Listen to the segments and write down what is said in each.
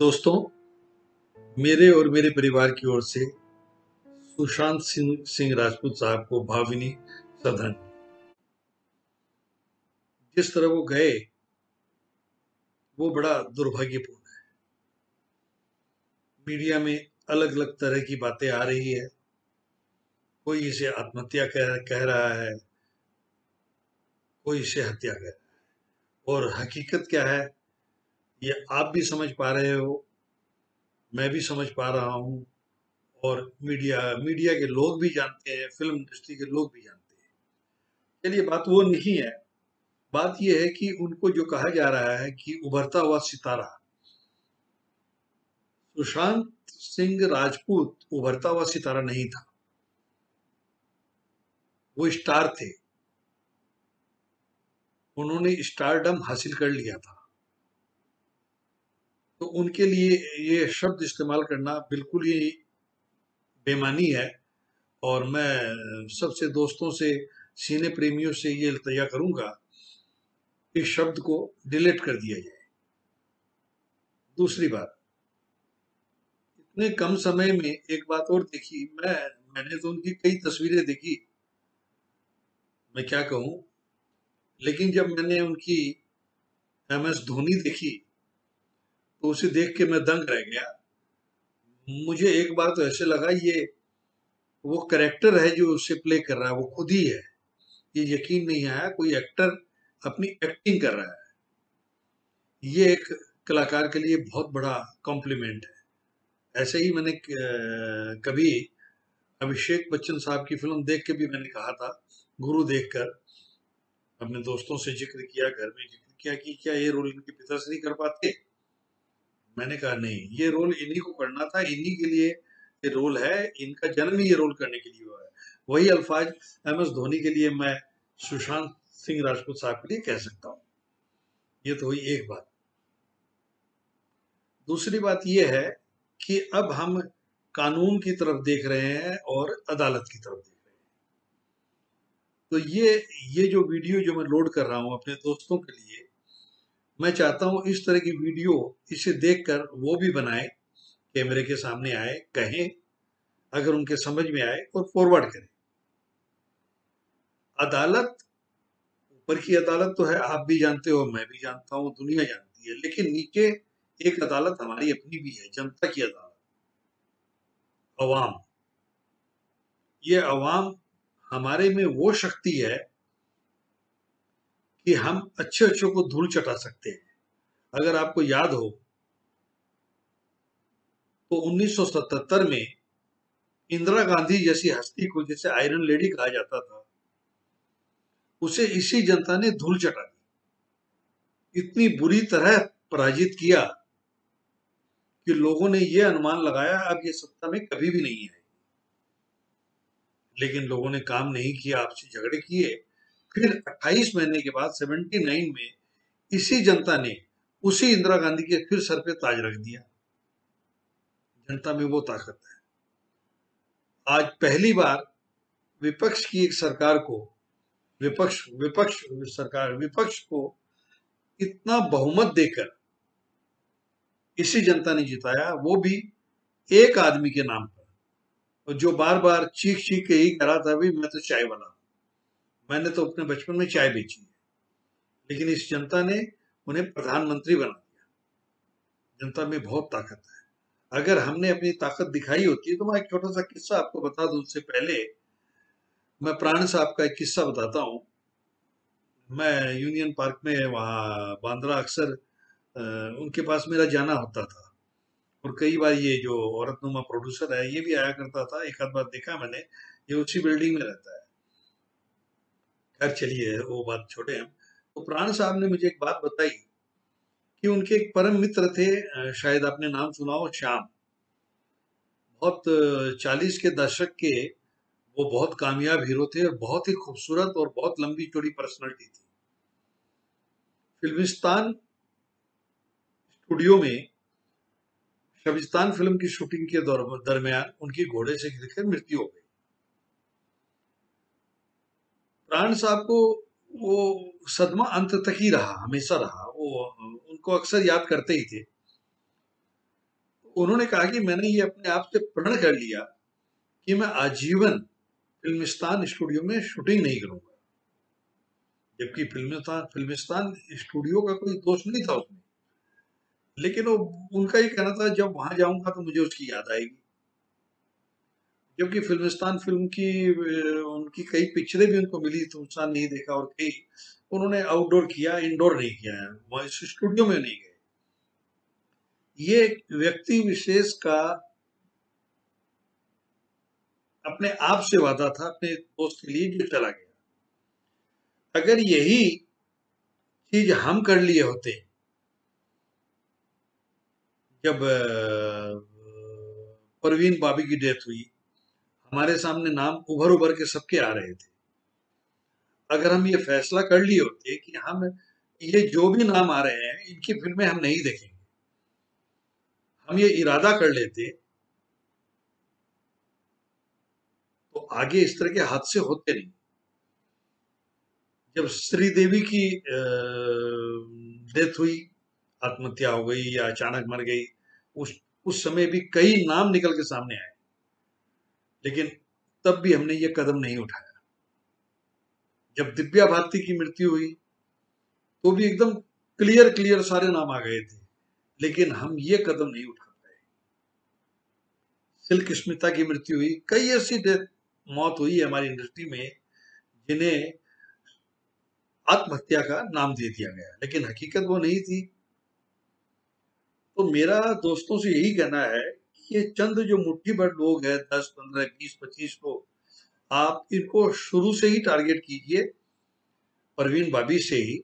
दोस्तों, मेरे और मेरे परिवार की ओर से सुशांत सिंह राजपूत साहब को भावनीनी श्रद्धांजलि। जिस तरह वो गए वो बड़ा दुर्भाग्यपूर्ण है। मीडिया में अलग अलग तरह की बातें आ रही है। कोई इसे आत्महत्या कह रहा है, कोई इसे हत्या कह रहा है, और हकीकत क्या है ये आप भी समझ पा रहे हो, मैं भी समझ पा रहा हूँ, और मीडिया के लोग भी जानते हैं, फिल्म इंडस्ट्री के लोग भी जानते हैं। चलिए, बात वो नहीं है। बात यह है कि उनको जो कहा जा रहा है कि उभरता हुआ सितारा, सुशांत सिंह राजपूत उभरता हुआ सितारा नहीं था। वो स्टार थे। उन्होंने स्टारडम हासिल कर लिया था। तो उनके लिए ये शब्द इस्तेमाल करना बिल्कुल ही बेमानी है। और मैं सबसे दोस्तों से, सिने प्रेमियों से ये इल्तिजा करूंगा, इस शब्द को डिलीट कर दिया जाए। दूसरी बात, इतने कम समय में एक बात और देखी, मैंने तो उनकी कई तस्वीरें देखी, मैं क्या कहूं। लेकिन जब मैंने उनकी MS धोनी देखी तो उसे देख के मैं दंग रह गया। मुझे एक बार तो ऐसे लगा ये वो करेक्टर है जो उसे प्ले कर रहा है, वो खुद ही है। ये यकीन नहीं आया कोई एक्टर अपनी एक्टिंग कर रहा है। ये एक कलाकार के लिए बहुत बड़ा कॉम्प्लीमेंट है। ऐसे ही मैंने कभी अभिषेक बच्चन साहब की फिल्म देख के भी मैंने कहा था, गुरु देखकर अपने दोस्तों से जिक्र किया, घर में जिक्र किया कि क्या ये रोल इनके पिताश्री कर पाते। मैंने कहा नहीं, ये रोल इन्हीं को करना था, इन्हीं के लिए ये रोल है, इनका जन्म ही ये रोल करने के लिए हुआ है। वही अल्फाज MS धोनी के लिए मैं सुशांत सिंह राजपूत साहब के लिए कह सकता हूँ। ये तो हुई एक बात। दूसरी बात यह है कि अब हम कानून की तरफ देख रहे हैं और अदालत की तरफ देख रहे हैं। तो ये जो वीडियो जो मैं लोड कर रहा हूँ अपने दोस्तों के लिए, मैं चाहता हूँ इस तरह की वीडियो इसे देखकर वो भी बनाए, कैमरे के सामने आए, कहें अगर उनके समझ में आए, और फॉरवर्ड करें। अदालत, ऊपर की अदालत तो है, आप भी जानते हो, मैं भी जानता हूँ, दुनिया जानती है। लेकिन नीचे एक अदालत हमारी अपनी भी है, जनता की अदालत, अवाम। ये अवाम हमारे में वो शक्ति है कि हम अच्छे अच्छों को धूल चटा सकते हैं। अगर आपको याद हो तो 1977 में इंदिरा गांधी जैसी हस्ती को, जिसे आयरन लेडी कहा जाता था, उसे इसी जनता ने धूल चटा दी। इतनी बुरी तरह पराजित किया कि लोगों ने यह अनुमान लगाया अब ये सत्ता में कभी भी नहीं है। लेकिन लोगों ने काम नहीं किया, आपसी झगड़े किए। फिर 28 महीने के बाद 79 में इसी जनता ने उसी इंदिरा गांधी के फिर सर पे ताज रख दिया। जनता में वो ताकत है। आज पहली बार विपक्ष की एक सरकार को, विपक्ष विपक्ष सरकार विपक्ष को इतना बहुमत देकर इसी जनता ने जिताया, वो भी एक आदमी के नाम पर, और जो बार बार चीख चीख के ही कह रहा था भाई मैं तो चाय वाला हूं, मैंने तो अपने बचपन में चाय बेची है। लेकिन इस जनता ने उन्हें प्रधानमंत्री बना दिया। जनता में बहुत ताकत है। अगर हमने अपनी ताकत दिखाई होती, तो मैं एक छोटा सा किस्सा आपको बता दूं। उससे पहले मैं प्राण साहब का एक किस्सा बताता हूँ। मैं यूनियन पार्क में, वहाँ बांद्रा, अक्सर उनके पास मेरा जाना होता था। और कई बार ये जो औरतनुमा प्रोड्यूसर है ये भी आया करता था, एक आध बार देखा मैंने। ये उसी बिल्डिंग में रहता है। खैर चलिए, वो बात छोड़े हम। तो प्राण साहब ने मुझे एक बात बताई कि उनके एक परम मित्र थे, शायद आपने नाम सुना हो, श्याम। बहुत 40 के दशक के वो बहुत कामयाब हीरो थे, और बहुत ही खूबसूरत और बहुत लंबी चौड़ी पर्सनालिटी थी। फिल्मिस्तान स्टूडियो में शबिस्तान फिल्म की शूटिंग के दरमियान उनकी घोड़े से गिरकर मृत्यु हो गई। प्राण साहब को वो सदमा अंत तक ही रहा, हमेशा रहा। वो उनको अक्सर याद करते ही थे। उन्होंने कहा कि मैंने ये अपने आप से प्रण कर लिया कि मैं आजीवन फिल्मिस्तान स्टूडियो में शूटिंग नहीं करूंगा। जबकि फिल्मिस्तान फिल्मिस्तान स्टूडियो का कोई दोष नहीं था उसमें, लेकिन वो उनका ही कहना था जब वहां जाऊंगा तो मुझे उसकी याद आएगी। जबकि फिल्मिस्तान फिल्म की उनकी कई पिक्चरें भी उनको मिली, तुमसान नहीं देखा और कई उन्होंने आउटडोर किया, इंडोर नहीं किया है, वहाँ स्टूडियो में नहीं गए। ये व्यक्ति विशेष का अपने आप से वादा था अपने दोस्त के लिए जो चला गया। अगर यही चीज हम कर लिए होते जब परवीन बाबी की डेथ हुई, हमारे सामने नाम उभर उभर के सबके आ रहे थे। अगर हम ये फैसला कर लिए होते कि हम ये जो भी नाम आ रहे हैं इनकी फिल्में हम नहीं देखेंगे, हम ये इरादा कर लेते, तो आगे इस तरह के हादसे होते नहीं। जब श्रीदेवी की डेथ हुई, आत्महत्या हो गई या अचानक मर गई, उस उस समय भी कई नाम निकल के सामने आए, लेकिन तब भी हमने ये कदम नहीं उठाया। जब दिव्या भारती की मृत्यु हुई तो भी एकदम क्लियर क्लियर सारे नाम आ गए थे, लेकिन हम ये कदम नहीं उठा पाए। सिल्क स्मिता की मृत्यु हुई, कई ऐसी मौत हुई है हमारी इंडस्ट्री में जिन्हें आत्महत्या का नाम दे दिया गया, लेकिन हकीकत वो नहीं थी। तो मेरा दोस्तों से यही कहना है कि ये चंद जो मुट्ठी भर लोग हैं, 10 15 20 25 लोग, आप इनको शुरू से ही टारगेट कीजिए, परवीन बाबी से ही,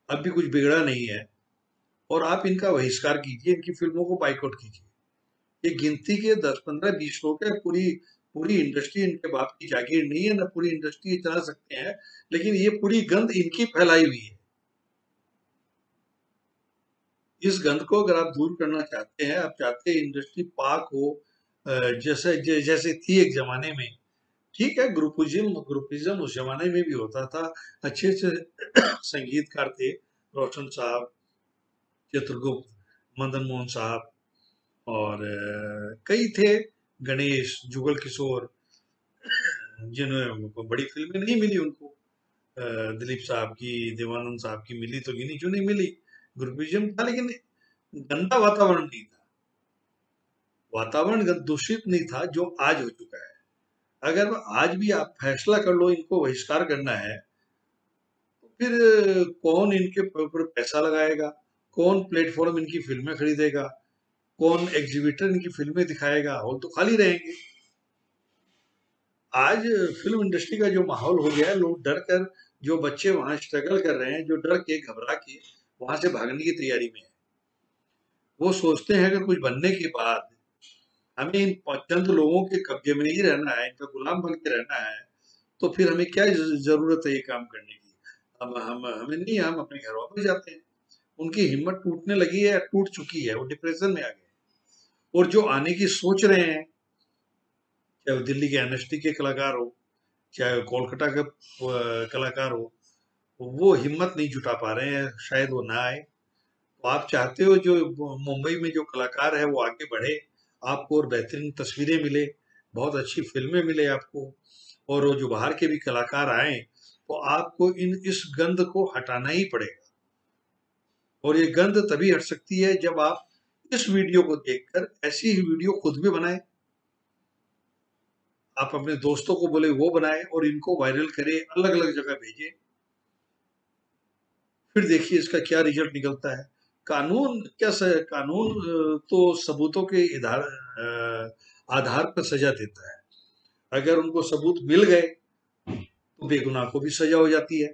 अब भी कुछ बिगड़ा नहीं है, और आप इनका बहिष्कार कीजिए, इनकी फिल्मों को बाइकआउट कीजिए। ये गिनती के 10 15 20 लोग हैं, पूरी पूरी इंडस्ट्री इनके बाप की जागीर नहीं है, ना पूरी इंडस्ट्री चला सकते हैं, लेकिन ये पूरी गंद इनकी फैलाई हुई है। इस गंद को अगर आप दूर करना चाहते हैं, आप चाहते हैं इंडस्ट्री पाक हो, जैसे थी एक जमाने में, ठीक है, ग्रुपिज्म उस जमाने में भी होता था, अच्छे अच्छे संगीतकार थे, रोशन साहब, चित्रगुप्त, मदन मोहन साहब, और कई थे, गणेश, जुगल किशोर, जिन्हें बड़ी फिल्में नहीं मिली उनको, दिलीप साहब की, देवानंद साहब की मिली तो गिनी चुनी मिली, ग्रुपिज्म था, लेकिन गंदा वातावरण नहीं था, वातावरण दूषित नहीं था जो आज हो चुका है। अगर आज भी आप फैसला कर लो इनको बहिष्कार करना है, तो फिर कौन इनके ऊपर पैसा लगाएगा, कौन प्लेटफॉर्म इनकी फिल्में खरीदेगा, कौन एग्जीबिटर इनकी फिल्में दिखाएगा, हॉल तो खाली रहेंगे। आज फिल्म इंडस्ट्री का जो माहौल हो गया है, लोग डर कर, जो बच्चे वहां स्ट्रगल कर रहे हैं, जो डर के घबरा के वहां से भागने की तैयारी में है, वो सोचते हैं अगर कुछ बनने के बाद हमें इन चंद लोगों के कब्जे में ही रहना है, इनका गुलाम बन के रहना है, तो फिर हमें क्या जरूरत है ये काम करने की। हम हमें नहीं, हम अपने घर वापस जाते हैं। उनकी हिम्मत टूटने लगी है, टूट चुकी है, वो डिप्रेशन में आ गए, और जो आने की सोच रहे हैं, चाहे वो दिल्ली के एनएसटी के कलाकार हो, चाहे कोलकाता के कलाकार हो, वो हिम्मत नहीं जुटा पा रहे हैं, शायद वो ना आए। तो आप चाहते हो जो मुंबई में जो कलाकार है वो आगे बढ़े, आपको और बेहतरीन तस्वीरें मिले, बहुत अच्छी फिल्में मिले आपको, और वो जो बाहर के भी कलाकार आए, तो आपको इस गंद को हटाना ही पड़ेगा। और ये गंद तभी हट सकती है जब आप इस वीडियो को देखकर ऐसी ही वीडियो खुद भी बनाएं, आप अपने दोस्तों को बोले वो बनाए और इनको वायरल करें, अलग अलग जगह भेजें, फिर देखिए इसका क्या रिजल्ट निकलता है। कानून कानून तो सबूतों के आधार पर सजा देता है। अगर उनको सबूत मिल गए तो बेगुनाह को भी सजा हो जाती है,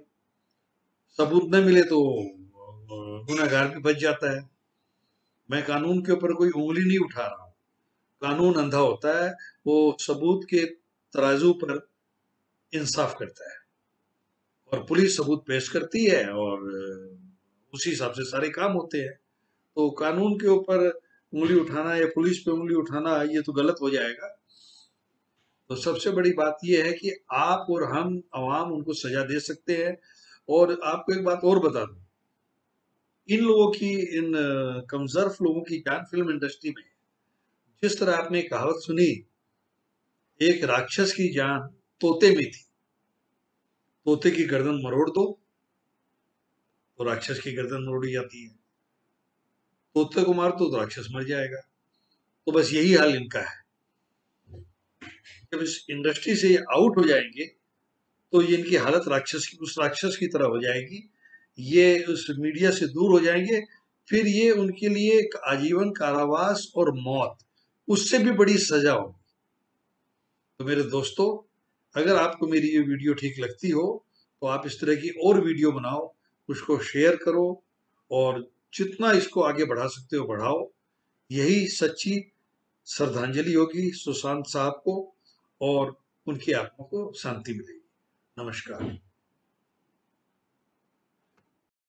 सबूत न मिले तो गुनाहगार भी बच जाता है। मैं कानून के ऊपर कोई उंगली नहीं उठा रहा हूँ, कानून अंधा होता है, वो सबूत के तराजू पर इंसाफ करता है, और पुलिस सबूत पेश करती है, और उसी हिसाब से सारे काम होते हैं। तो कानून के ऊपर उंगली उठाना या पुलिस पे उंगली उठाना ये तो गलत हो जाएगा। तो सबसे बड़ी बात ये है कि आप और हम अवाम उनको सजा दे सकते हैं। और आपको एक बात और बता दूं, इन लोगों की, इन कमजर्फ लोगों की जान फिल्म इंडस्ट्री में है। जिस तरह आपने कहावत सुनी, एक राक्षस की जान तोते में थी, तोते की गर्दन मरोड़ दो तो राक्षस की गर्दन मरोड़ी जाती है, तोते को मार दो तो राक्षस मर जाएगा। तो बस यही हाल इनका है। जब इस इंडस्ट्री से आउट हो जाएंगे तो ये इनकी हालत उस राक्षस की तरह हो जाएगी। ये उस मीडिया से दूर हो जाएंगे, फिर ये उनके लिए एक आजीवन कारावास और मौत, उससे भी बड़ी सजा हो। तो मेरे दोस्तों, अगर आपको मेरी ये वीडियो ठीक लगती हो तो आप इस तरह की और वीडियो बनाओ, उसको शेयर करो और जितना इसको आगे बढ़ा सकते हो बढ़ाओ। यही सच्ची श्रद्धांजलि होगी सुशांत साहब को और उनकी आत्मा को शांति मिलेगी। नमस्कार।